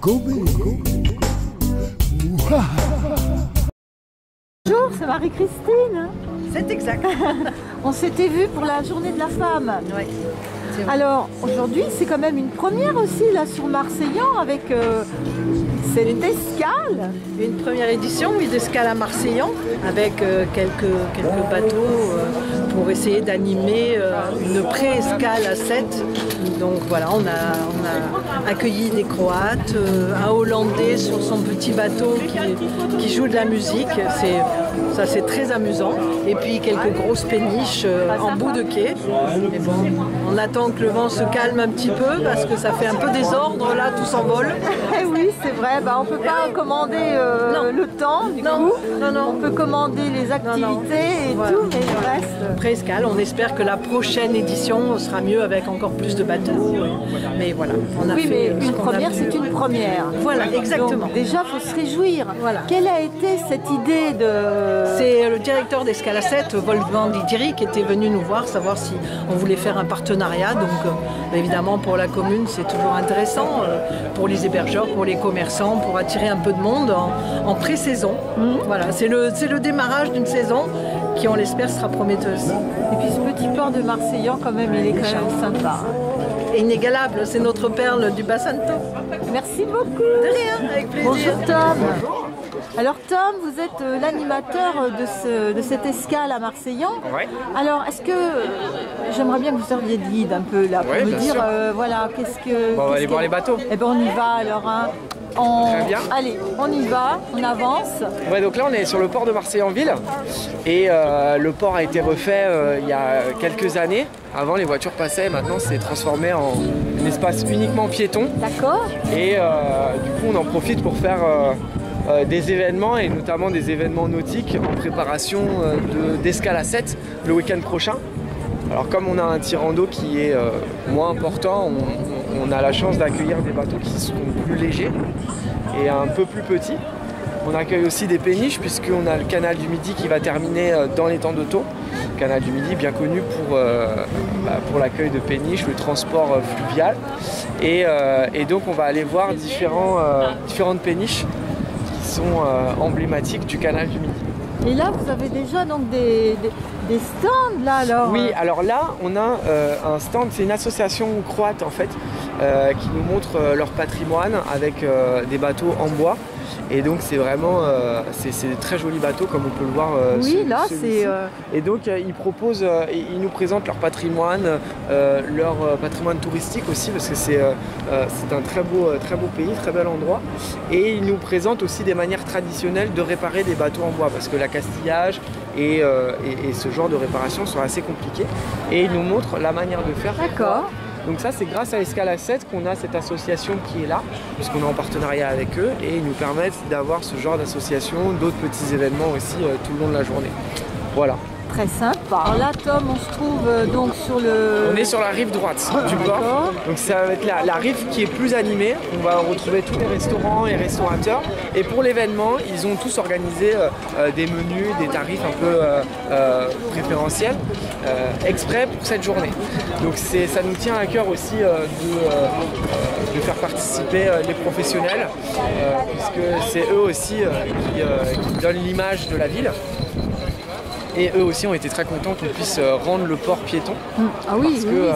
Bonjour, c'est Marie-Christine. C'est exact. On s'était vu pour la journée de la femme. Oui. Alors aujourd'hui, c'est quand même une première aussi là sur Marseillan avec cette escale. Une première édition, oui, d'escale à Marseillan avec quelques bateaux pour essayer d'animer une pré-escale à 7. Donc voilà, on a accueilli des Croates, un Hollandais sur son petit bateau qui joue de la musique. Ça c'est très amusant. Et puis quelques grosses péniches en bout de quai. Mais bon, on attend que le vent se calme un petit peu parce que ça fait un peu désordre là, tout s'envole. Eh oui, c'est vrai, on ne peut pas commander le temps du coup. Non. On peut commander les activités et voilà. tout, mais le reste... Pré-escale, on espère que la prochaine édition sera mieux avec encore plus de bateaux. Mais voilà, on a oui, fait mais une première, c'est une première. Voilà, exactement. Donc, déjà, il faut se réjouir. Voilà. Quelle a été cette idée de... C'est le directeur d'Escale à 7, Wolfgang Didiri, qui était venu nous voir, savoir si on voulait faire un partenariat. Donc évidemment pour la commune c'est toujours intéressant, pour les hébergeurs, pour les commerçants, pour attirer un peu de monde en pré-saison. Voilà, c'est le démarrage d'une saison qui on l'espère sera prometteuse. Et puis ce petit port de Marseillan quand même, il est quand même sympa. Et inégalable, c'est notre perle du bassin de Thau. Merci beaucoup. De rien, avec plaisir. Bonjour Tom. Alors Tom, vous êtes l'animateur de cette escale à Marseillan. Ouais. Alors est-ce que j'aimerais bien que vous serviez de guide un peu là pour Ouais, me bien dire sûr. Voilà qu'est-ce que. Bon, on va aller voir les bateaux. Eh ben on y va alors. Hein. Très bien. Allez, on y va, on avance. Ouais, donc là on est sur le port de Marseille-en-Ville et le port a été refait il y a quelques années. Avant les voitures passaient, maintenant c'est transformé en un espace uniquement piéton. D'accord. Et du coup on en profite pour faire des événements et notamment des événements nautiques en préparation d'escale à 7 le week-end prochain. Alors comme on a un tirant d'eau qui est moins important, on a la chance d'accueillir des bateaux qui sont plus légers et un peu plus petits. On accueille aussi des péniches puisqu'on a le canal du Midi qui va terminer dans les temps de Thau. Le canal du Midi bien connu pour l'accueil de péniches, le transport fluvial. Et donc on va aller voir différentes péniches qui sont emblématiques du canal du Midi. Et là, vous avez déjà donc des stands là alors. Oui, alors là, on a un stand, c'est une association croate en fait, qui nous montre leur patrimoine avec des bateaux en bois. Et donc c'est vraiment, c'est des très jolis bateaux comme on peut le voir. Oui, là c'est... Et donc ils proposent, ils nous présentent leur patrimoine touristique aussi parce que c'est un très beau pays, très bel endroit. Et ils nous présentent aussi des manières traditionnelles de réparer des bateaux en bois parce que l'accastillage et ce genre de réparation sont assez compliqués. Et ils nous montrent la manière de faire. D'accord. Donc ça c'est grâce à Escale à 7 qu'on a cette association qui est là, puisqu'on est en partenariat avec eux et ils nous permettent d'avoir ce genre d'association, d'autres petits événements aussi tout le long de la journée. Voilà. Très sympa. Alors là Tom, on se trouve donc sur le... On est sur la rive droite du port, donc ça va être la rive qui est plus animée. On va retrouver tous les restaurants et restaurateurs. Et pour l'événement, ils ont tous organisé des menus, des tarifs un peu préférentiels, exprès pour cette journée. Donc ça nous tient à cœur aussi de faire participer les professionnels, puisque c'est eux aussi qui donnent l'image de la ville. Et eux aussi ont été très contents qu'on puisse rendre le port piéton. Ah oui, parce que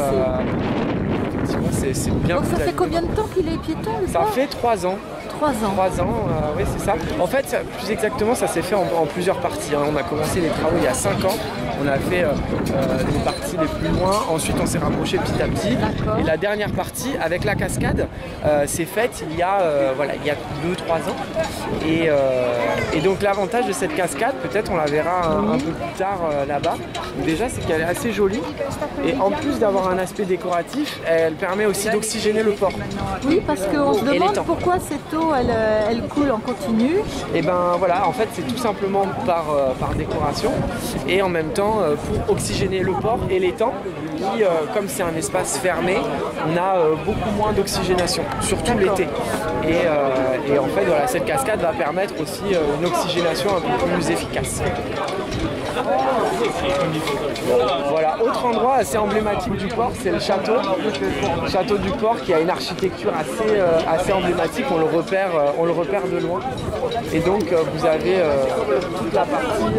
effectivement, c'est bien. Donc ça fait combien de temps qu'il est piéton le port ? Ça fait 3 ans. 3 ans. 3 ans, oui c'est ça. En fait, plus exactement, ça s'est fait en plusieurs parties. On a commencé les travaux il y a 5 ans. On a fait les parties les plus loin. Ensuite, on s'est rapproché petit à petit. Et la dernière partie, avec la cascade, s'est faite il y a 2-3 ans. Et donc l'avantage de cette cascade, peut-être on la verra un peu plus tard là-bas. Déjà, c'est qu'elle est assez jolie. Et en plus d'avoir un aspect décoratif, elle permet aussi d'oxygéner le port. Oui, parce qu'on se demande pourquoi cette eau elle coule en continu. Et ben voilà, en fait c'est tout simplement par décoration et en même temps temps pour oxygéner le port et l'étang qui, comme c'est un espace fermé, on a beaucoup moins d'oxygénation, surtout l'été. Et en fait, voilà, cette cascade va permettre aussi une oxygénation un peu plus efficace. Voilà, autre endroit assez emblématique du port, c'est le château. Le château du port qui a une architecture assez emblématique, on le repère de loin. Et donc vous avez toute la partie,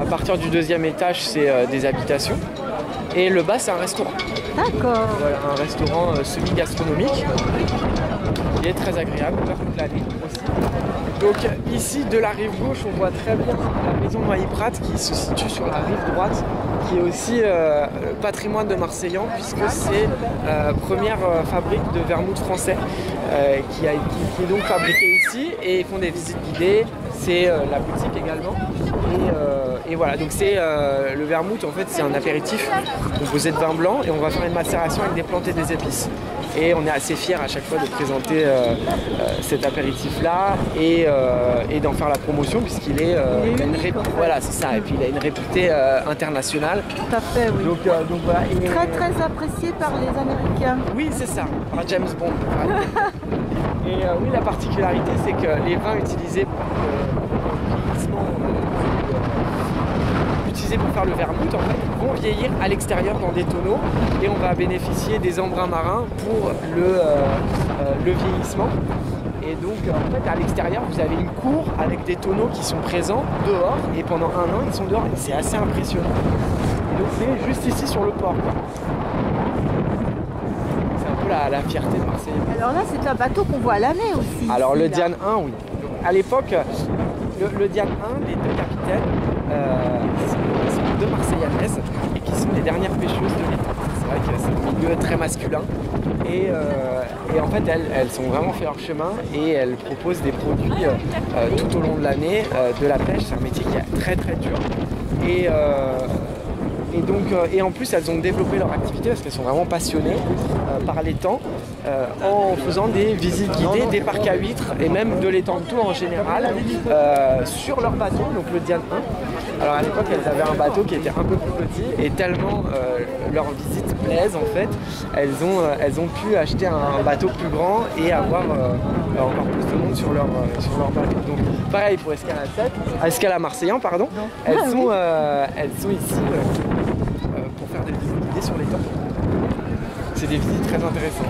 à partir du deuxième étage, c'est des habitations. Et le bas, c'est un restaurant. D'accord. Voilà, un restaurant semi-gastronomique qui est très agréable, ouvert toute l'année aussi. Donc ici, de la rive gauche, on voit très bien la maison Noyer-Prat qui se situe sur la rive droite, qui est aussi patrimoine de Marseillan, puisque c'est première fabrique de vermouth français qui est donc fabriquée ici, et ils font des visites guidées. C'est la boutique également. Et voilà, donc c'est le vermouth, en fait, c'est un apéritif composé de vin blanc, et on va faire une macération avec des plantes et des épices. Et on est assez fiers à chaque fois de présenter cet apéritif-là et d'en faire la promotion, puisqu'il est voilà, c'est ça. Et puis il a une réputée internationale. Tout à fait, oui. Donc voilà. Très très apprécié par les Américains. Oui, c'est ça, par James Bond. Et oui, la particularité, c'est que les vins utilisés pour faire le vermouth, en fait, vont vieillir à l'extérieur dans des tonneaux, et on va bénéficier des embruns marins pour le vieillissement. Et donc en fait, à l'extérieur, vous avez une cour avec des tonneaux qui sont présents dehors, et pendant un an ils sont dehors, et c'est assez impressionnant. Et donc c'est juste ici sur le port, quoi. C'est un peu la fierté de Marseille. Alors là, c'est un bateau qu'on voit à l'année aussi. Alors ici, le Diane 1, oui. Donc, à l'époque, le Diane 1, les deux capitaines, sont deux Marseillanaises, et qui sont les dernières pêcheuses de l'étang. C'est vrai que c'est un milieu très masculin. Et en fait, elles sont vraiment fait leur chemin, et elles proposent des produits tout au long de l'année de la pêche. C'est un métier qui est très très dur. Et en plus, elles ont développé leur activité parce qu'elles sont vraiment passionnées par l'étang, en faisant des visites guidées des parcs à huîtres et même de l'étang de Tours en général sur leur bateau, donc le Diane 1. Alors à l'époque, elles avaient un bateau qui était un peu plus petit, et tellement leurs visites plaisent, en fait, elles ont pu acheter un bateau plus grand et avoir encore plus de monde sur leur bateau. Donc pareil pour Escale à Marseillan, pardon. Elles sont ici pour faire des visites guidées sur l'étang. C'est des visites très intéressantes.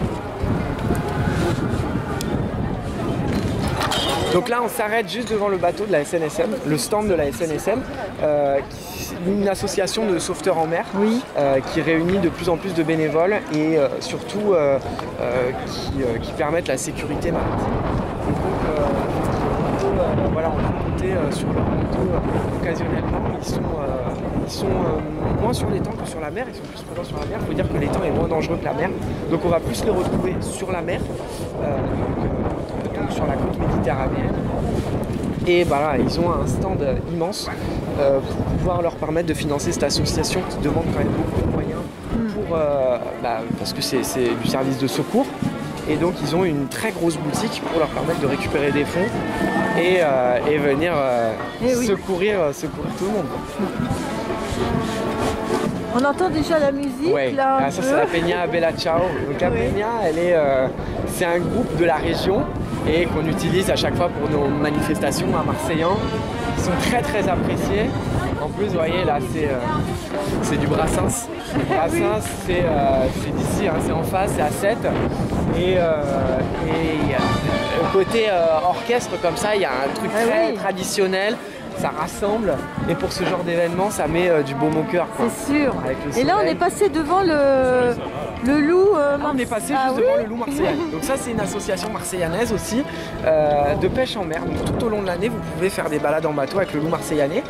Donc là, on s'arrête juste devant le bateau de la SNSM, le stand de la SNSM, une association de sauveteurs en mer, oui, qui réunit de plus en plus de bénévoles, et surtout qui permettent la sécurité maritime. Et donc, voilà, on peut compter sur leur bateau occasionnellement. Ils sont moins sur l'étang que sur la mer, ils sont plus présents sur la mer. Il faut dire que l'étang est moins dangereux que la mer, donc on va plus les retrouver sur la mer, donc sur la côte méditerranéenne. Et voilà, ils ont un stand immense pour pouvoir leur permettre de financer cette association qui demande quand même beaucoup de moyens parce que c'est du service de secours. Et donc ils ont une très grosse boutique pour leur permettre de récupérer des fonds et venir secourir tout le monde. On entend déjà la musique, ouais. Là. Ça c'est la Peña Bella Ciao. Donc la Peña, c'est un groupe de la région et qu'on utilise à chaque fois pour nos manifestations à Marseillan. Ils sont très très appréciés. En plus, vous voyez là, c'est du Brassens. Brassens, c'est d'ici, hein, c'est en face, c'est à 7. Et côté orchestre comme ça, il y a un truc très traditionnel. Ça rassemble, et pour ce genre d'événement, ça met du baume au cœur. C'est sûr. Et là, on est passé devant le loup on est passé juste devant le loup marseillais. Donc ça, c'est une association marseillanaise aussi, de pêche en mer. Donc tout au long de l'année, vous pouvez faire des balades en bateau avec le loup marseillanais.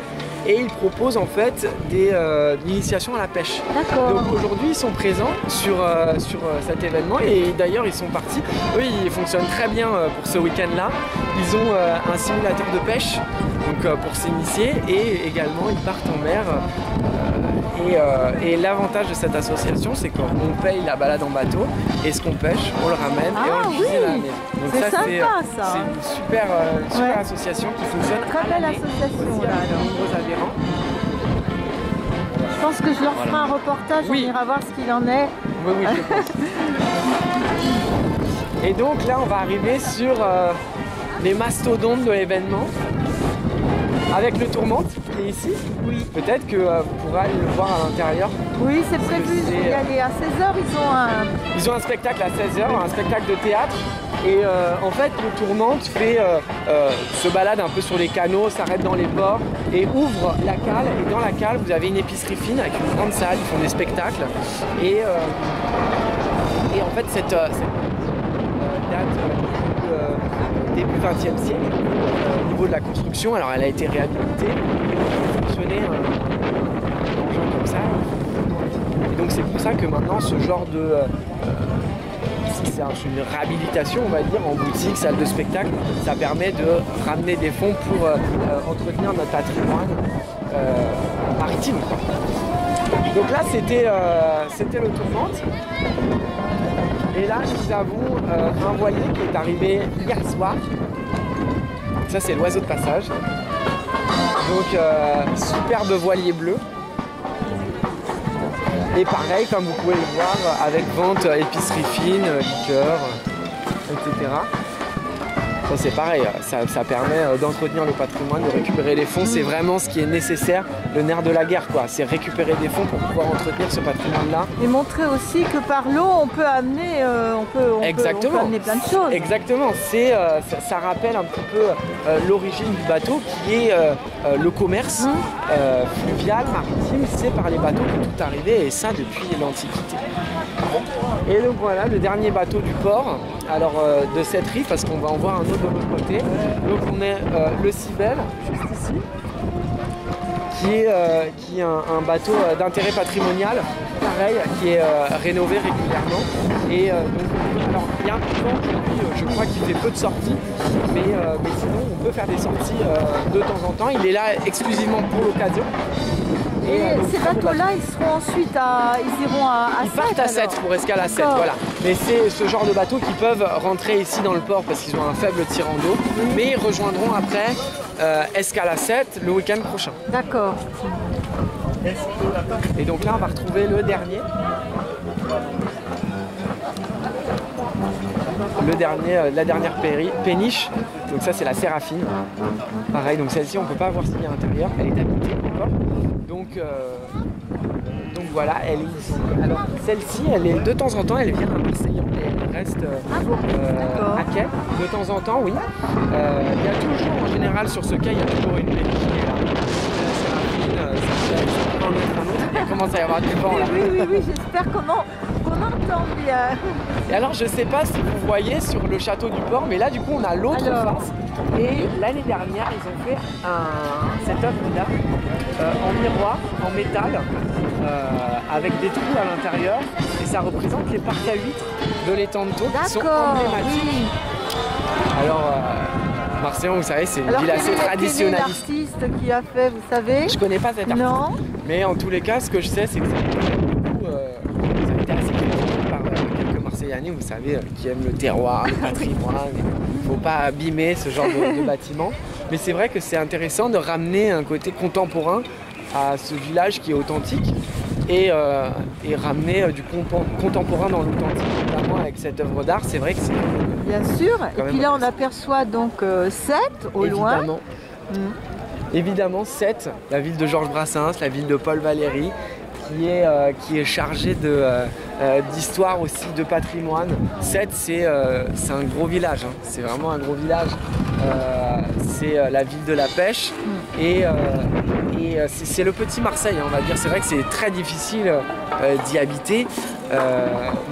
Et ils proposent en fait des initiations à la pêche. Donc aujourd'hui ils sont présents sur cet événement, et d'ailleurs ils sont partis. Eux ils fonctionnent très bien pour ce week-end-là. Ils ont un simulateur de pêche donc, pour s'initier, et également ils partent en mer. Et l'avantage de cette association, c'est qu'on paye la balade en bateau, et ce qu'on pêche, on le ramène et on le cuisine à la maison. Donc c'est sympa, c'est une super association qui fonctionne. Très belle association. Aussi avec de nombreux adhérents. Je pense que je leur ferai un reportage, Oui. on ira voir ce qu'il en est. Oui, oui, je pense. Et donc là, on va arriver sur les mastodontes de l'événement. Avec le Tourmente qui est ici. Oui. Peut-être que vous pourrez aller le voir à l'intérieur. Oui, c'est prévu c'est- d'y aller à 16h, Ils ont un spectacle à 16h, un spectacle de théâtre. Et en fait, le Tourmente se balade un peu sur les canaux, s'arrête dans les ports et ouvre la cale. Et dans la cale, vous avez une épicerie fine avec une grande salle, ils font des spectacles. Et en fait, cette date début 20e siècle au niveau de la construction. Alors, elle a été réhabilitée, elle fonctionnait un engin comme ça. Et donc, c'est pour ça que maintenant, ce genre de... c'est une réhabilitation, on va dire, en boutique, salle de spectacle, ça permet de ramener des fonds pour entretenir notre patrimoine maritime, quoi. Donc là, c'était le Tourmente. Et là, nous avons un voilier qui est arrivé hier soir. Ça, c'est l'oiseau de passage. Donc, superbe voilier bleu. Et pareil, comme vous pouvez le voir, avec vente épicerie fine, liqueur, etc. Ça, c'est pareil, ça permet d'entretenir le patrimoine, de récupérer les fonds. C'est vraiment ce qui est nécessaire, le nerf de la guerre, quoi. C'est récupérer des fonds pour pouvoir entretenir ce patrimoine-là. et montrer aussi que par l'eau, on peut amener, on peut amener plein de choses. Exactement. Ça rappelle un petit peu l'origine du bateau qui est le commerce fluvial, maritime. C'est par les bateaux que tout est arrivé et ça depuis l'Antiquité. Et donc voilà, le dernier bateau du port, alors de cette rive, parce qu'on va en voir un autre de l'autre côté. Donc on est le Cybèle, juste ici, qui est un bateau d'intérêt patrimonial, pareil, qui est rénové régulièrement. Et donc, alors il y a un peu de vent aujourd'hui, je crois qu'il fait peu de sorties, mais sinon on peut faire des sorties de temps en temps. Il est là exclusivement pour l'occasion. Et donc, ces très beau bateaux-là, ils seront ensuite ils iront à Ils 7 partent à 7 alors. pour escale à 7, D'accord. voilà. Mais c'est ce genre de bateaux qui peuvent rentrer ici dans le port parce qu'ils ont un faible tirant d'eau, mais ils rejoindront après escale à 7 le week-end prochain. D'accord. Et donc là, on va retrouver le dernier. La dernière péniche. Donc ça, c'est la Séraphine. Pareil, donc celle-ci, on ne peut pas voir ce qu'il y a à l'intérieur. Elle est habitée encore. Donc voilà, elle est ici. Alors celle-ci, elle est de temps en temps, elle vient à Marseille. Elle reste à quai. De temps en temps, oui. Il y a toujours, en général, sur ce quai, il y a toujours une péniche qui est là. La Séraphine, ça peut en être un autre. Il commence à y avoir du vent là. Oui, j'espère qu'on entend bien. Et alors, je sais pas si vous voyez sur le château du port, mais là, du coup, on a l'autre face. Et l'année dernière, ils ont fait cette œuvre d'art en miroir, en métal, avec des trous à l'intérieur. Et ça représente les parcs à huîtres de l'étang de Thau qui sont D'accord, emblématiques. oui. Alors, Marseillon, vous savez, c'est une Alors, ville assez quel est traditionnaliste. l'artiste qui a fait, vous savez? Je connais pas cet artiste. Non. Mais en tous les cas, ce que je sais, c'est que ça a été assez critiqué par quelques Marseillais, vous savez, qui aiment le terroir, le patrimoine. Il ne faut pas abîmer ce genre de bâtiment. Mais c'est vrai que c'est intéressant de ramener un côté contemporain à ce village qui est authentique et ramener du contemporain dans l'authentique, notamment avec cette œuvre d'art. C'est vrai que c'est... Bien sûr. Et Quand puis même là, on aperçoit donc 7 au loin. Évidemment. Évidemment, Sète, la ville de Georges Brassens, la ville de Paul Valéry, qui est chargée d'histoire aussi, de patrimoine. Sète, c'est un gros village, hein. C'est vraiment un gros village. C'est la ville de la pêche et c'est le petit Marseille, hein, on va dire. C'est vrai que c'est très difficile d'y habiter.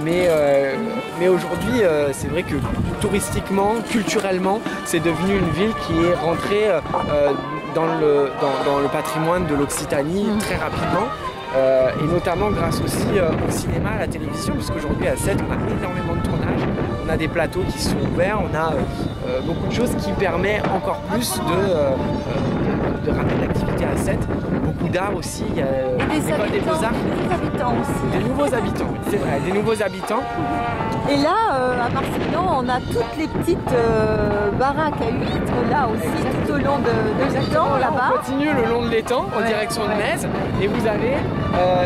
Mais aujourd'hui, c'est vrai que touristiquement, culturellement, c'est devenu une ville qui est rentrée dans le patrimoine de l'Occitanie très rapidement. Et notamment grâce aussi au cinéma, à la télévision, parce qu'aujourd'hui à Sète, on a énormément de tournages, on a des plateaux qui sont ouverts, on a beaucoup de choses qui permettent encore plus de ramener de l'activité à Sète. Beaucoup d'art aussi, il y a l'école des Beaux-Arts. Des habitants aussi. Des nouveaux habitants, c'est vrai, des nouveaux habitants. Et là, à Marseillan, on a toutes les petites baraques à huîtres, là aussi, tout au long de l'étang, là-bas. On continue le long de l'étang, en direction de Metz, et vous avez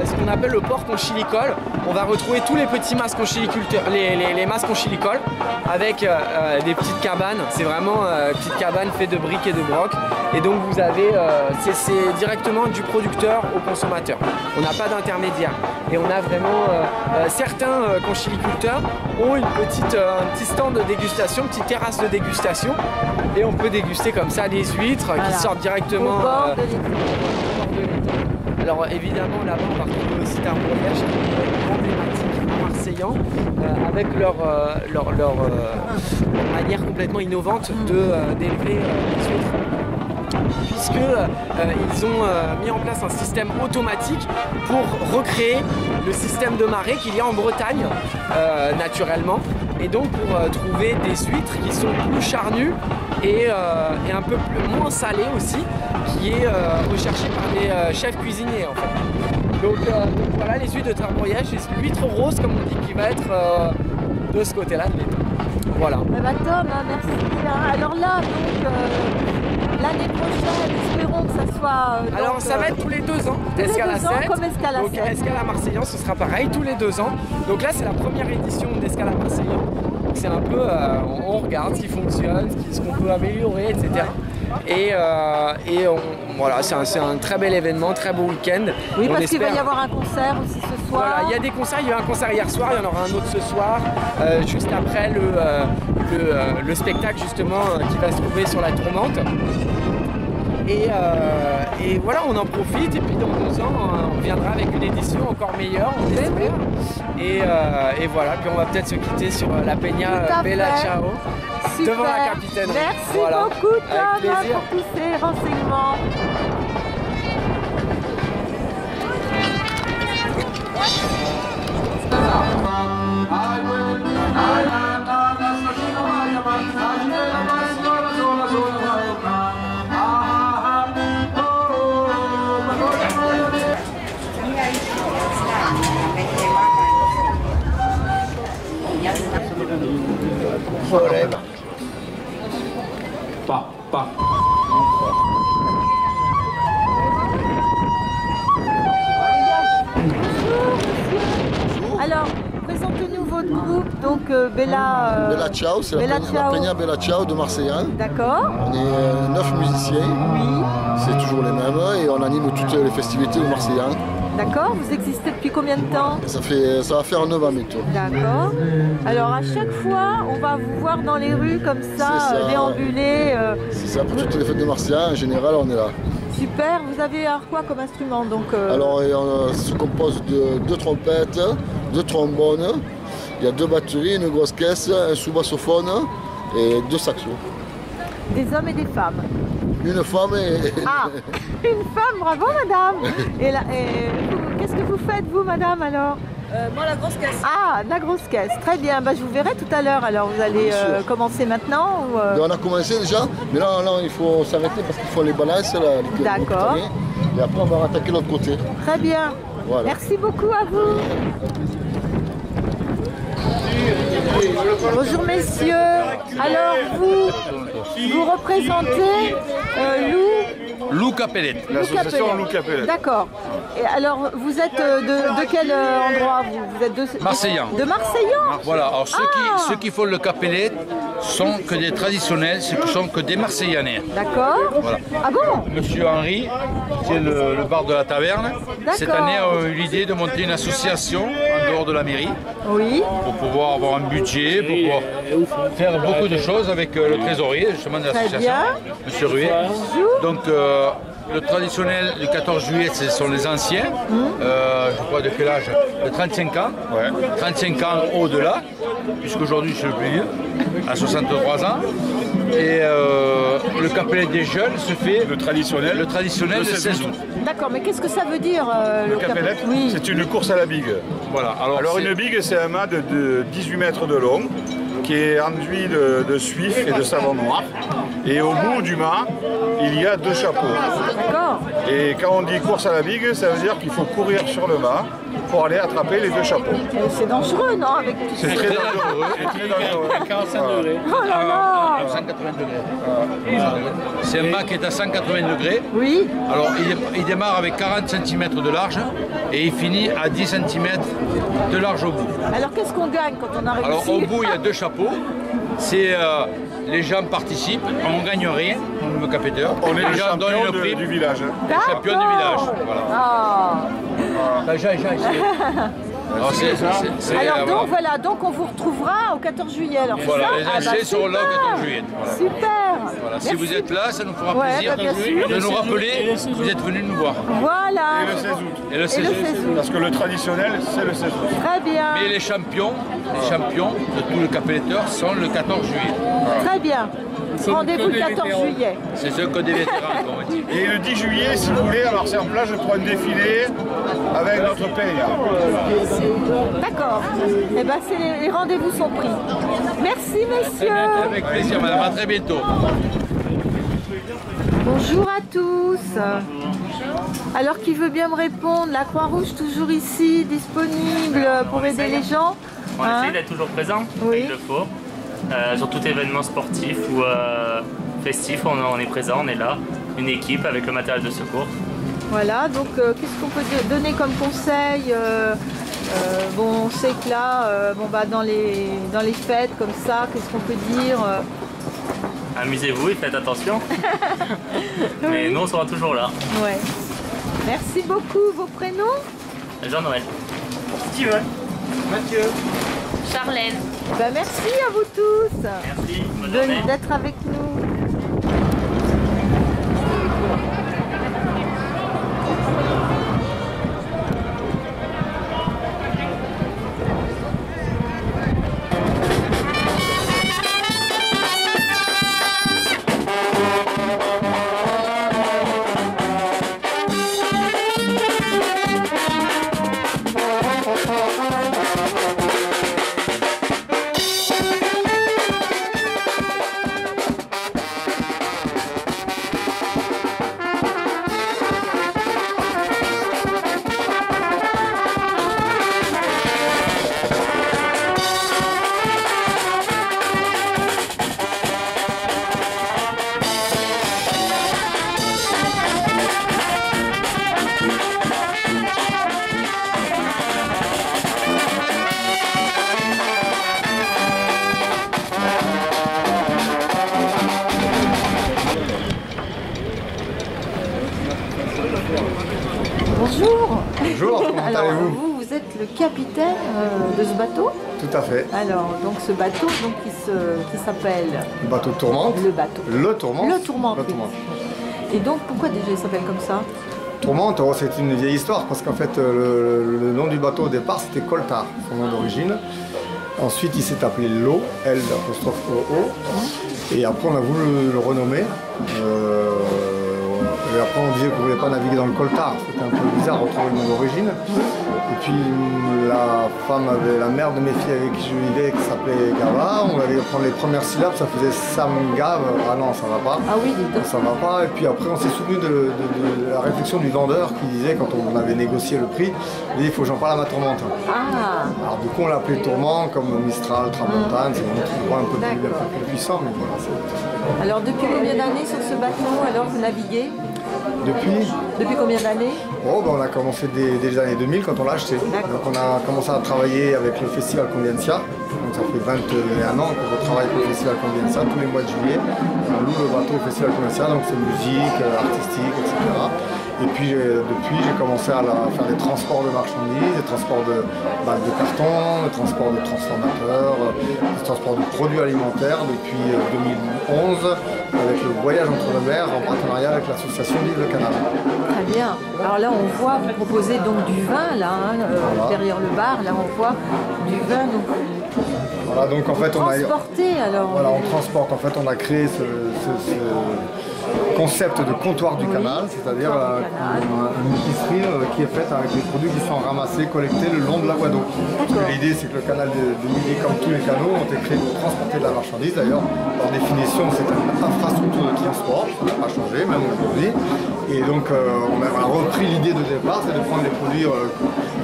ce qu'on appelle le port conchilicole. On va retrouver tous les petits masses conchiliculteurs, les masses conchilicoles, avec des petites cabanes. C'est vraiment petites cabanes faites de briques et de broc. Et donc vous avez, c'est directement du producteur au consommateur. On n'a pas d'intermédiaire. Et on a vraiment, certains conchiliculteurs ont un petit stand de dégustation, une petite terrasse de dégustation. Et on peut déguster comme ça des huîtres qui sortent directement. Alors évidemment là-bas on va retrouver aussi Tarboriège qui est emblématique à Marseillan avec leur manière complètement innovante d'élever les huîtres. Puisqu'ils ont mis en place un système automatique pour recréer le système de marée qu'il y a en Bretagne naturellement. Et donc pour trouver des huîtres qui sont plus charnues et un peu moins salées aussi, qui est recherché par les chefs cuisiniers en fait. Donc voilà les huîtres de Tarboriège, c'est l'huître rose comme on dit qui va être de ce côté-là de l'étang. Voilà. Eh ben, Tom, merci. Alors là, donc l'année prochaine, espérons que ça soit. Alors ça va être tous les 2 ans, Escale à 7. Comme Escale à 7. Donc Escale à Marseillan, ce sera pareil tous les 2 ans. Donc là c'est la première édition d'Escale à Marseillan. C'est un peu, on regarde ce qui fonctionne, ce qu'on peut améliorer, etc. Voilà, c'est un très bel événement, très beau week-end. Oui, parce qu'il va y avoir un concert aussi ce soir. Voilà, il y a des concerts, il y a eu un concert hier soir, il y en aura un autre ce soir, juste après le spectacle justement qui va se trouver sur la Tourmente. Et voilà, on en profite et puis dans 2 ans, on viendra avec une édition encore meilleure, on espère. Et voilà, puis on va peut-être se quitter sur la Peña Bella Ciao. Super. Devant la capitaine. Merci voilà. beaucoup Tom plaisir. pour tous ces renseignements. Pas. Alors, présentez-nous votre groupe, donc Bella... Bella Ciao, c'est la Peña Bella Ciao de Marseillan. D'accord. On est 9 musiciens, Oui. c'est toujours les mêmes, et on anime toutes les festivités de Marseillan. D'accord. Vous existez depuis combien de temps? Ça va faire 9 ans bientôt. D'accord. Alors à chaque fois, on va vous voir dans les rues comme ça, déambuler. C'est ça, pour toutes les fêtes de Marseillan, en général, on est là. Super. Vous avez alors quoi comme instrument donc Alors, on se compose de 2 trompettes, 2 trombones, il y a 2 batteries, une grosse caisse, un sous-bassophone et 2 saxos. Des hommes et des femmes. Une femme et... Ah, une femme, bravo madame. Et qu'est-ce que vous faites vous madame alors? Moi la grosse caisse. Ah, la grosse caisse, très bien. Bah, je vous verrai tout à l'heure. Alors vous allez commencer maintenant ou, On a commencé déjà, mais là il faut s'arrêter parce qu'il faut les balances. D'accord. Et après on va attaquer l'autre côté. Très bien. Voilà. Merci beaucoup à vous. Bonjour messieurs. Alors vous représentez Lou Capellet. L'association Lou Capellet. D'accord. Et alors vous êtes de quel endroit vous êtes de Marseillan. De Marseillan. Voilà, alors ceux qui font le Capellet sont que des traditionnels, ce ne sont que des Marseillanais. D'accord. Voilà. Ah bon? Monsieur Henri, qui est le bar de la taverne, cette année a eu l'idée de monter une association en dehors de la mairie. Oui. Pour pouvoir avoir un budget, pour pouvoir faire beaucoup de choses avec le trésorier justement de l'association, Monsieur Ruet. Donc le traditionnel du 14 juillet, ce sont les anciens, je crois de quel âge? De 35 ans, 35 ans au-delà, puisqu'aujourd'hui je suis le plus vieux, à 63 ans. Et le Capellet des jeunes se fait le traditionnel le 16 août. D'accord, mais qu'est-ce que ça veut dire le Capellet? C'est une course à la bigue. Voilà. Alors une bigue, c'est un mât de 18 mètres de long, qui est enduit de suif et de savon noir. Et au bout du mât, il y a 2 chapeaux. D'accord. Et quand on dit course à la bigue, ça veut dire qu'il faut courir sur le mât pour aller attraper les 2 chapeaux. C'est dangereux, non, avec tout ça. C'est très dangereux. Très dangereux. 45 degrés. Oh là là. 180 degrés. C'est un mât qui est à 180 degrés. Oui. Alors il démarre avec 40 cm de large et il finit à 10 cm de large au bout. Alors qu'est-ce qu'on gagne quand on a réussi? Alors au bout il y a 2 chapeaux. C'est les gens participent, on ne gagne rien, on est capéteur. On est les les gens donnent champions une prime. du village. Les champions du village. Voilà. Ah. Bah, j'ai ici. Alors donc voilà, donc on vous retrouvera au 14 juillet. Alors, Voilà, ça, les inscrits seront là au 14 juillet. Voilà. Super. Voilà, si vous êtes là, ça nous fera Ouais, plaisir bah, bien sûr. de nous rappeler que vous êtes venus nous voir. Voilà. Et le 16 août. Et le 16 août. Parce que le traditionnel, c'est le 16 août. Très bien. Mais les champions de tout le capéteur sont le 14 juillet. Très bien. Rendez-vous le 14 juillet. C'est ce que des vétérans, comme on dit. Et le 10 juillet, si vous voulez, alors c'est en place, je prends un défilé avec notre PNA. D'accord. Eh bien, les rendez-vous sont pris. Merci, messieurs. Avec plaisir, madame. À très bientôt. Bonjour à tous. Alors, qui veut bien me répondre? La Croix-Rouge, toujours ici, disponible pour aider les gens. On essaie d'être toujours présent, Oui. il le faut. Sur tout événement sportif ou festif, on est présent, on est là. Une équipe avec le matériel de secours. Voilà, donc qu'est-ce qu'on peut donner comme conseil? Bon, on sait que là, dans les fêtes comme ça, qu'est-ce qu'on peut dire? Amusez-vous et faites attention. Mais nous, on sera toujours là. Ouais. Merci beaucoup. Vos prénoms? Jean-Noël. Steven. Mathieu. Charlène. Ben, merci à vous tous Merci, bonne journée. d'être avec nous. Bonjour. Bonjour, comment Alors allez-vous? vous êtes le capitaine de ce bateau? Tout à fait. Alors donc ce bateau donc, qui s'appelle Le bateau de Tourmente. le bateau. Le Tourmente. Le Tourmente. Le oui. Tourmente. Et donc pourquoi déjà il s'appelle comme ça? Tourmente, oh, c'est une vieille histoire parce qu'en fait le nom du bateau au départ c'était Coltard, son nom d'origine. Ensuite il s'est appelé L'eau, L d'apostrophe O. Et après on a voulu le renommer. Et après on disait qu'on ne voulait pas naviguer dans le coltard, c'était un peu bizarre de retrouver le nom d'origine. Et puis la mère de mes filles avec qui je vivais, qui s'appelait Gava, on allait prendre les premières syllabes, ça faisait Sam Gav, ah non ça va pas. Ah oui, dis donc. Ça va pas. Et puis après on s'est souvenu de la réflexion du vendeur qui disait quand on avait négocié le prix, il dit il faut que j'en parle à ma tourmente. Ah, Alors du coup on l'a appelé Tourmente comme Mistral, Tramontane, c'est un peu plus puissant, mais voilà. alors depuis combien d'années sur ce bateau alors vous naviguez? Depuis combien d'années? Oh, ben on a commencé dès les années 2000 quand on l'a acheté. Donc on a commencé à travailler avec le festival Convivencia. Donc ça fait 21 ans qu'on travaille avec le festival Convivencia tous les mois de juillet. On loue le bateau au festival Convivencia, donc c'est musique, artistique, etc. Et puis depuis j'ai commencé à faire des transports de marchandises, des transports de balles de carton, des transports de transformateurs, des transports de produits alimentaires depuis 2011 avec le voyage entre les mers en partenariat avec l'association Vive le Canal. Très bien. Alors là on voit, vous proposez donc du vin là, Voilà. derrière le bar, là on voit du vin donc Voilà, donc en fait on a... transporté alors. Voilà, on transporte. En fait, on a créé concept de comptoir du canal, c'est-à-dire une épicerie qui est faite avec des produits qui sont ramassés, collectés le long de la voie d'eau. L'idée, c'est que le canal de Midi, comme tous les canaux, ont été créés pour transporter de la marchandise. D'ailleurs, par définition, c'est une infrastructure de transport, ça n'a pas changé, même aujourd'hui. Et donc, on a repris l'idée de départ, c'est de prendre des produits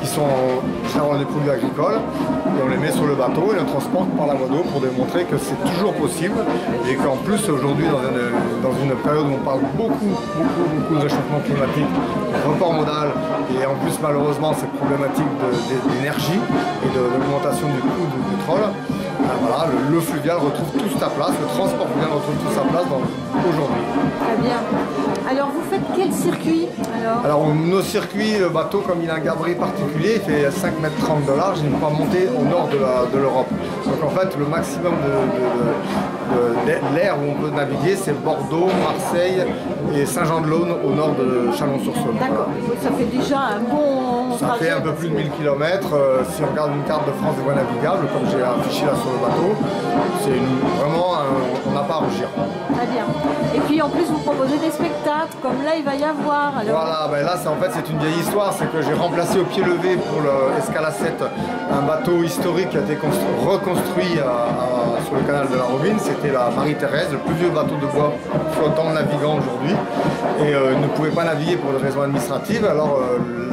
qui sont des produits agricoles, et on les met sur le bateau et on transporte par la voie d'eau pour démontrer que c'est toujours possible et qu'en plus aujourd'hui dans une période où on parle beaucoup de réchauffement climatique, de report modal et en plus malheureusement ces problématiques d'énergie et d'augmentation du coût du pétrole, voilà, le fluvial retrouve toute sa place, le transport fluvial retrouve toute sa place aujourd'hui. Très bien. Alors vous faites quel circuit alors nos circuits, le bateau comme il a un gabarit particulier, il fait 5,30 m de large, il ne peut pas monter au nord de l'Europe. Donc en fait le maximum de l'air où on peut naviguer c'est Bordeaux, Marseille et Saint-Jean-de-Laune au nord de Chalon-sur-Saône. D'accord, voilà. Ça fait déjà un bon ça fait un peu plus de 1000 km. Si on regarde une carte de France des voies navigables, comme j'ai affiché là sur le bateau, c'est vraiment, on n'a pas à rougir. Très bien. Et puis en plus vous proposez des spectacles, comme là il va y avoir. Alors... Voilà, ben là en fait c'est une vieille histoire, c'est que j'ai remplacé au pied levé pour l'Escala 7 un bateau historique qui a été reconstruit sur le canal de la Robine, c'était la Marie-Thérèse, le plus vieux bateau de bois flottant navigant aujourd'hui, et ne pouvait pas naviguer pour des raisons administratives, alors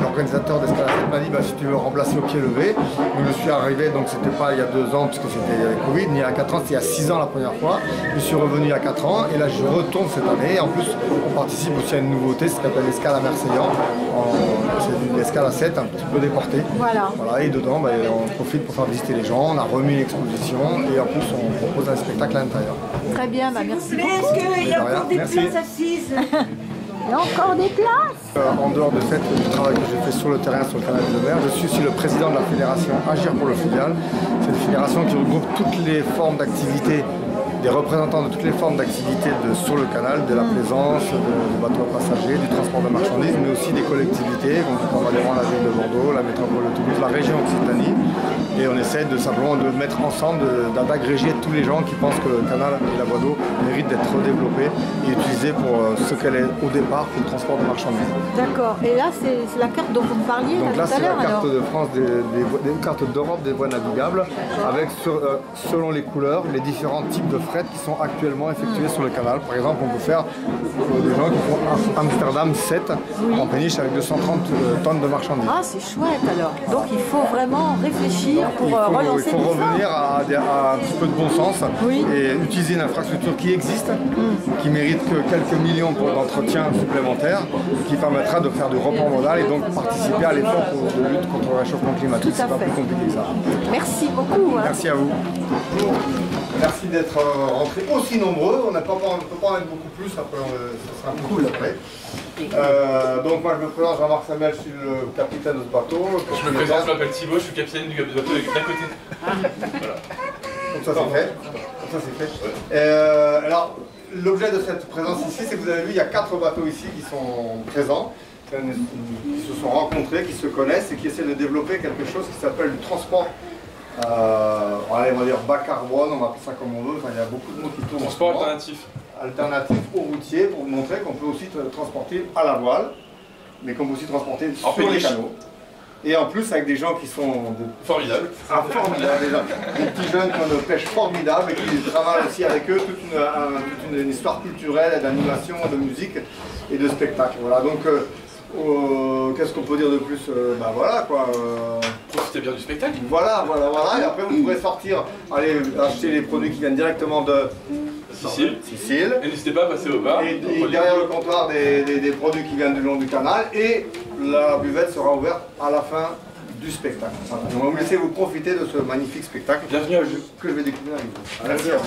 l'organisateur d'Escala 7 m'a dit si tu veux remplacer au pied levé, je suis arrivé, donc c'était pas il y a 2 ans puisque c'était Covid, ni il y a 4 ans, c'était il y a 6 ans la première fois, je suis revenu il y a 4 ans et là je retourne cette année, et en plus on participe aussi à une nouveauté, ce qu'on appelle l'escale à Marseillan, c'est une escale à 7 un petit peu déportée. Voilà. Et dedans on profite pour faire visiter les gens, on a remis l'exposition et en plus on propose un spectacle à l'intérieur. Très bien, merci beaucoup. Est-ce qu'il y a encore des places assises? Il y a encore des places. En dehors du fait du travail que j'ai fait sur le terrain sur le canal de mer, je suis aussi le président de la fédération Agir pour le fluvial. C'est une fédération qui regroupe toutes les formes d'activité, des représentants de toutes les formes d'activité sur le canal, de la plaisance, du bateau à passagers, du transport de marchandises, mais aussi des collectivités, comme la ville de Bordeaux, la métropole de Toulouse, la région Occitanie. Et on essaie simplement de mettre ensemble, d'agréger tous les gens qui pensent que le canal et la voie d'eau méritent d'être redéveloppés et utilisés pour ce qu'elle est au départ, pour le transport de marchandises. D'accord. Et là, c'est la carte dont vous me parliez donc là, tout à l'heure. C'est la carte de France, des cartes d'Europe des voies navigables, avec selon les couleurs, les différents types de fret qui sont actuellement effectués sur le canal. Par exemple, on peut faire des gens qui font Amsterdam 7 en péniche avec 230 tonnes de marchandises. Ah, c'est chouette alors. Donc il faut vraiment réfléchir pour relancer. Il faut revenir à un petit peu de bon sens et utiliser une infrastructure qui existe, qui mérite que quelques millions d'entretien supplémentaires, qui permettra de faire du report modal et donc participer à l'effort de lutte contre le réchauffement climatique. C'est pas plus compliqué que ça. Merci beaucoup. Merci à vous. Merci d'être rentrés aussi nombreux. On ne peut pas en être beaucoup plus, après ça sera cool après. Donc moi je me présente, Jean-Marc Samuel, je suis le capitaine de ce bateau. Je me présente, je m'appelle Thibaut, je suis capitaine du bateau d'à côté. Voilà. Comme ça c'est fait. Comme ça c'est fait. Alors l'objet de cette présence ici, c'est que vous avez vu, il y a 4 bateaux ici qui sont présents, qui se sont rencontrés, qui se connaissent et qui essaient de développer quelque chose qui s'appelle le transport. On va dire bas carbone, on va appeler ça comme on veut, il y a beaucoup de mots qui tournent. Transport alternatif. Alternatif au routier, pour vous montrer qu'on peut aussi transporter à la voile, mais qu'on peut aussi transporter sur les canaux. Et en plus avec des gens qui sont formidables. Formidables, des petits jeunes qui ont une pêche formidable et qui travaillent aussi avec eux toute une histoire culturelle, d'animation, de musique et de spectacle. Voilà, donc qu'est-ce qu'on peut dire de plus? Voilà quoi. Profitez bien du spectacle. Voilà. Et après vous pourrez sortir, aller acheter les produits qui viennent directement de Sicile. Et n'hésitez pas à passer au bar. Et derrière le comptoir des produits qui viennent du long du canal. Et la buvette sera ouverte à la fin du spectacle. Voilà. On va vous laisser vous profiter de ce magnifique spectacle. Bienvenue à vous. Que je vais découvrir avec vous. Merci à vous.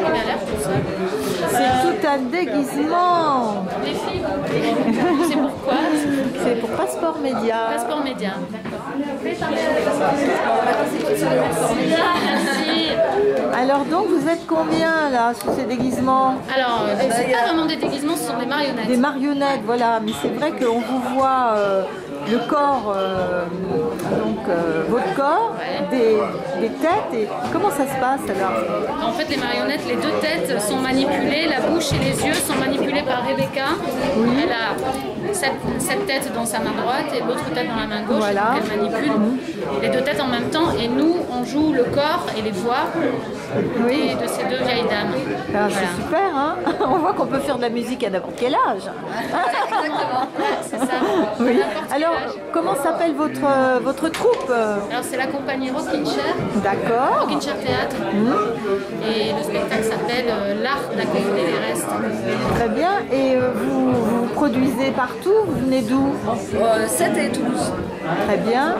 Voilà, c'est tout un déguisement. Les filles, c'est pourquoi? C'est pour Passeport Média. Passeport Média, d'accord. Merci. Alors donc vous êtes combien là sous ces déguisements? Alors c'est pas vraiment des déguisements, ce sont des marionnettes. Des marionnettes, voilà, mais c'est vrai qu'on vous voit le corps, votre corps, des têtes, et comment ça se passe alors? En fait les marionnettes, les deux têtes sont manipulées, la bouche et les yeux sont manipulés par Rebecca. Oui. Elle a cette tête dans sa main droite et l'autre tête dans la main gauche, voilà. Donc elle manipule les deux têtes en même temps, et nous on joue le corps et les voix de ces deux vieilles dames. Ah, voilà. C'est super, hein. On voit qu'on peut faire de la musique à n'importe quel âge. Exactement, c'est ça. Oui. Alors, comment s'appelle votre troupe? Alors c'est la compagnie Rockin' Chair. D'accord. Rockin' Chair Théâtre. Et le spectacle s'appelle L'art d'accommoder les restes. Très bien. Et vous produisez partout? Vous venez d'où? Sète et Toulouse. Très bien.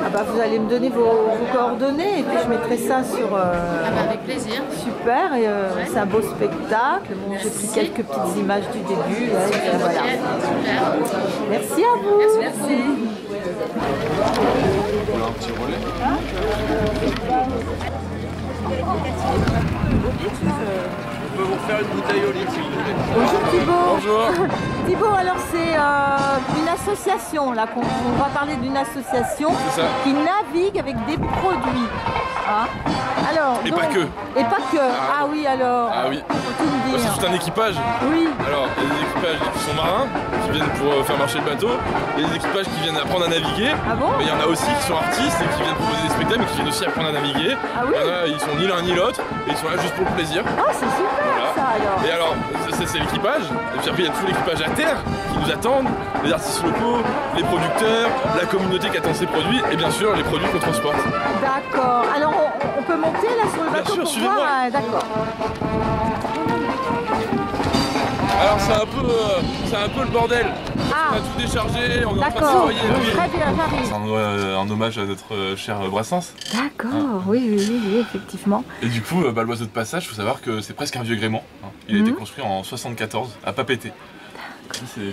Ah bah vous allez me donner vos coordonnées et puis je mettrai ça sur... avec plaisir. Super, c'est un beau spectacle. Bon, j'ai pris quelques petites images du début. Voilà. Super. Merci à vous. Merci. Un petit relais. On peut vous faire une bouteille au litre si vous voulez. Bonjour Thibaut. Bonjour. Thibaut, alors c'est une association, là, on va parler d'une association qui navigue avec des produits. Hein? Alors, et donc, pas que. Et pas que. Ah oui, alors. Ah oui. C'est tout un équipage. Oui. Alors, il y a des équipages qui sont marins, qui viennent pour faire marcher le bateau. Il y a des équipages qui viennent apprendre à naviguer. Ah bon? Mais il y en a aussi qui sont artistes et qui viennent proposer des spectacles, mais qui viennent aussi apprendre à naviguer. Ah oui? Il y en a, ils sont ni l'un ni l'autre, et ils sont là juste pour le plaisir. Ah, c'est super ça alors. Et alors, c'est l'équipage. Et puis après, il y a tout l'équipage à terre qui nous attendent, les artistes locaux, les producteurs, la communauté qui attend ces produits, et bien sûr les produits qu'on transporte. D'accord. Alors, on peut monter là sur le bateau pour voir? D'accord. Alors c'est un peu le bordel. On a tout déchargé, on est en train de nettoyer. Très bien, j'arrive. C'est un hommage à notre cher Brassens. D'accord, oui, effectivement. Et du coup, l'oiseau de passage, il faut savoir que c'est presque un vieux gréement. Il a été construit en 74 à Papeete.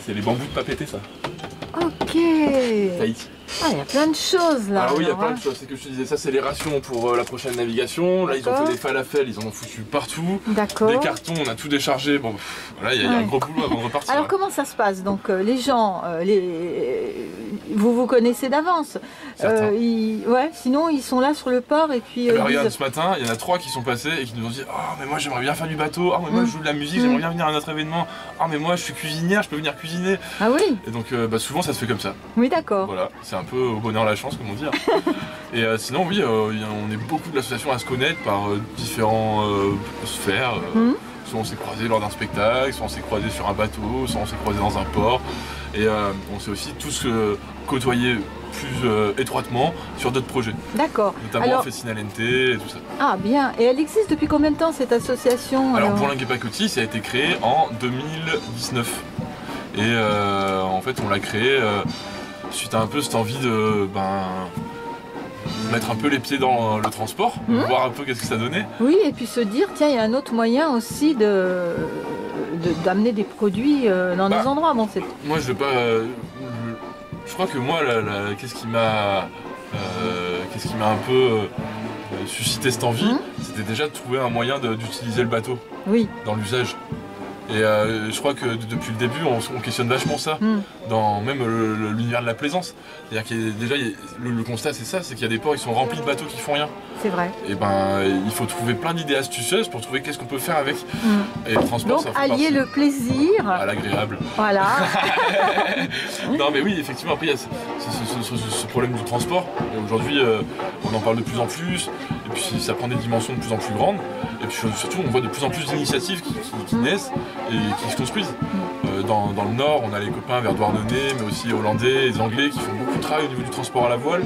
C'est les bambous de Papeete, ça. Ok. Tahiti. Ah, il y a plein de choses là. Ah oui, il y a alors, plein de choses. C'est que je te disais, ça c'est les rations pour la prochaine navigation. Là, ils ont fait des falafels, ils en ont foutu partout. D'accord. Les cartons, on a tout déchargé. Bon, là, il y a un gros boulot avant de repartir. Alors comment ça se passe? Donc les gens, vous connaissez d'avance. Ouais, sinon ils sont là sur le port et puis... regarde, ce matin, il y en a 3 qui sont passés et qui nous ont dit « Oh, mais moi j'aimerais bien faire du bateau. Oh, mais moi je joue de la musique, j'aimerais bien venir à notre événement. Oh, mais moi je suis cuisinière, je peux venir cuisiner. » Ah oui. Et donc souvent ça se fait comme ça. Oui, d'accord. Voilà, c'est un peu au bonheur la chance, comme on dit. Et sinon, oui, on est beaucoup de l'association à se connaître par différentes sphères. Soit on s'est croisés lors d'un spectacle, soit on s'est croisés sur un bateau, soit on s'est croisés dans un port. Et on s'est aussi tous côtoyés plus étroitement sur d'autres projets. D'accord. Notamment Festina Lente et tout ça. Ah bien, et elle existe depuis combien de temps cette association? Alors Bourlingue et Pacotille, ça a été créé en 2019. Et en fait on l'a créé suite à un peu cette envie de mettre un peu les pieds dans le transport, voir un peu qu'est-ce que ça donnait. Oui, et puis se dire, tiens, il y a un autre moyen aussi d'amener des produits dans des endroits. Bon, moi, je veux pas... je crois que moi, qu'est-ce qui m'a un peu suscité cette envie, c'était déjà de trouver un moyen d'utiliser le bateau dans l'usage. Et je crois que depuis le début, on questionne vachement ça, dans même l'univers de la plaisance. C'est-à-dire qu'il y a déjà, le constat c'est ça, c'est qu'il y a des ports qui sont remplis de bateaux qui font rien. C'est vrai. Et il faut trouver plein d'idées astucieuses pour trouver qu'est-ce qu'on peut faire avec. Et le transport, donc, ça fait allier le plaisir à l'agréable. Voilà. Non mais oui, effectivement, après il y a ce problème du transport. Aujourd'hui, on en parle de plus en plus, et puis ça prend des dimensions de plus en plus grandes. Et puis surtout, on voit de plus en plus d'initiatives qui naissent et qui se construisent. Dans le nord, on a les copains vers Douarnenez, mais aussi hollandais, les anglais qui font beaucoup de travail au niveau du transport à la voile.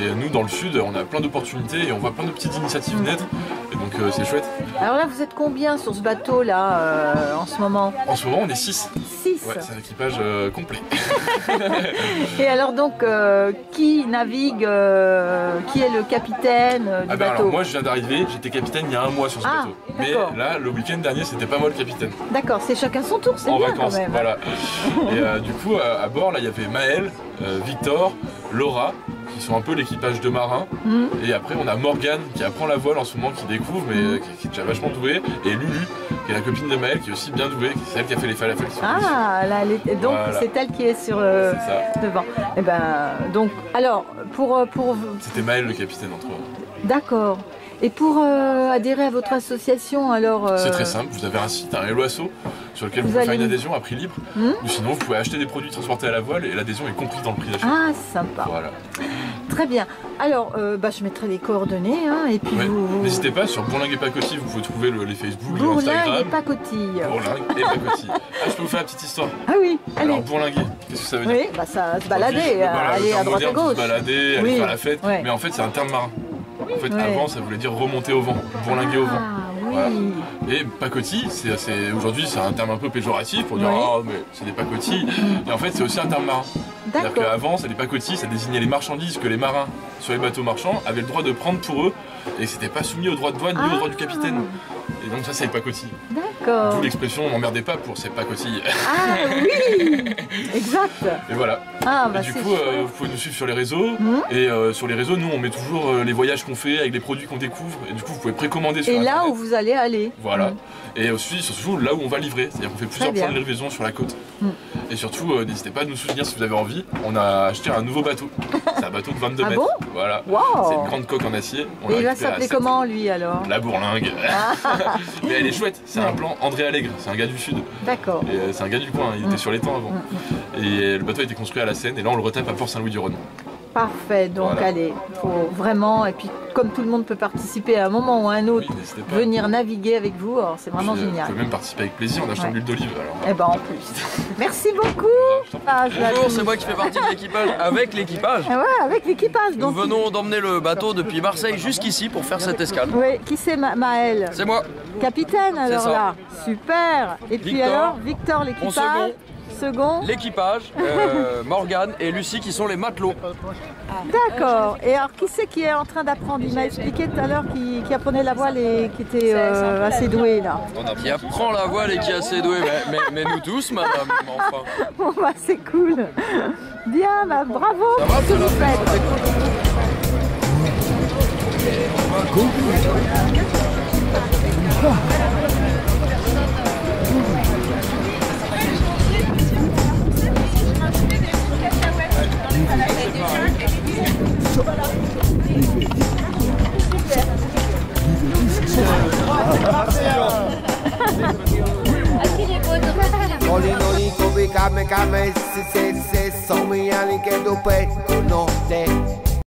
Et nous, dans le sud, on a plein d'opportunités et on voit plein de petites initiatives naître. Et donc c'est chouette. Alors là, vous êtes combien sur ce bateau-là en ce moment? En ce moment, on est 6. 6. Ouais, c'est un équipage complet. Et alors donc, qui navigue, qui est le capitaine du bateau? Alors moi, je viens d'arriver, j'étais capitaine il y a un mois sur ce bateau. Mais là, le week-end dernier, c'était pas moi le capitaine. D'accord, c'est chacun son tour, c'est bien vacances, quand même. Voilà. Et du coup, à bord, là, il y avait Maël, Victor, Laura, qui sont un peu l'équipage de marins. Et après, on a Morgane, qui apprend la voile en ce moment, qui découvre, mais qui est déjà vachement douée. Et Lulu, qui est la copine de Maël, qui est aussi bien douée, c'est elle qui a fait les falafels. Ah, là, donc voilà. C'est elle qui est sur devant. Et ben, donc, alors, pour... C'était Maël le capitaine entre eux. D'accord. Et pour adhérer à votre association, alors... C'est très simple, vous avez un site, un Hello Asso, sur lequel vous pouvez faire une adhésion à prix libre. Ou sinon, vous pouvez acheter des produits transportés à la voile et l'adhésion est comprise dans le prix d'achat. Ah, sympa. Voilà. Très bien. Alors, je mettrai les coordonnées, et puis N'hésitez pas, sur Bourlingue et Pacotille, vous pouvez trouver les Facebook, les Instagram. Bourlingue et Pacotille. Bourlingue et Pacotille. Je peux vous faire une petite histoire. Ah oui, allez. Alors, Bourlinguer, qu'est-ce que ça veut dire? Oui, ça se balader, aller à droite à gauche. Se balader, aller faire la fête, mais en fait, c'est un terme marin. En fait, avant, ça voulait dire remonter au vent, bourlinguer au vent. Voilà. Et pacotille, aujourd'hui, c'est un terme un peu péjoratif pour dire oh, mais c'est des pacotilles. Et en fait, c'est aussi un terme marin. C'est-à-dire qu'avant, c'est des pacotilles, ça désignait les marchandises que les marins sur les bateaux marchands avaient le droit de prendre pour eux. Et c'était pas soumis au droit de douane ni au droit du capitaine. Et donc, ça, c'est les pacotilles. D'accord. D'où l'expression m'emmerdez pas pour ces pacotilles. Ah oui. Exact. Et voilà. Et du coup, vous pouvez nous suivre sur les réseaux. Et sur les réseaux, nous, on met toujours les voyages qu'on fait avec les produits qu'on découvre. Et du coup, vous pouvez précommander sur Internet. Et là où vous allez aller. Voilà. Et aussi, surtout là où on va livrer. C'est-à-dire qu'on fait plusieurs points de livraison sur la côte. Et surtout, n'hésitez pas à nous soutenir si vous avez envie. On a acheté un nouveau bateau. C'est un bateau de 22 mètres. Bon voilà. C'est une grande coque en acier. Et il va s'appeler comment, lui, alors? La Bourlingue. Mais elle est chouette. C'est un plan André Allègre. C'est un gars du sud. D'accord. Et c'est un gars du coin. Il était sur l'étang avant. Et le bateau a été construit à la Seine. Et là, on le retape à Port-Saint-Louis-du-Rhône. Parfait, donc allez, faut vraiment, et puis comme tout le monde peut participer à un moment ou à un autre, venir naviguer avec vous, alors c'est vraiment génial. Vous pouvez même participer avec plaisir en achetant de l'huile d'olive. Eh ben en plus. Merci beaucoup. Bonjour, c'est moi qui fais partie de l'équipage, avec l'équipage. Ouais, avec l'équipage. Nous venons d'emmener le bateau depuis Marseille jusqu'ici pour faire cette escale. Oui, qui c'est Maël? C'est moi. Capitaine alors là, super. Et puis alors, Victor l'équipage. Second. L'équipage, Morgane et Lucie qui sont les matelots. D'accord. Et alors qui c'est qui est en train d'apprendre? Il m'a expliqué tout à l'heure qui apprenait la voile et qui était assez doué là. Qui apprend la voile et qui est assez doué, mais nous tous, madame, enfin. Bon bah c'est cool. Bien, bah bravo pour ce que vous faites. Noli, Kobe, Kame, Kame, se, so mi ani che do pe, no, te.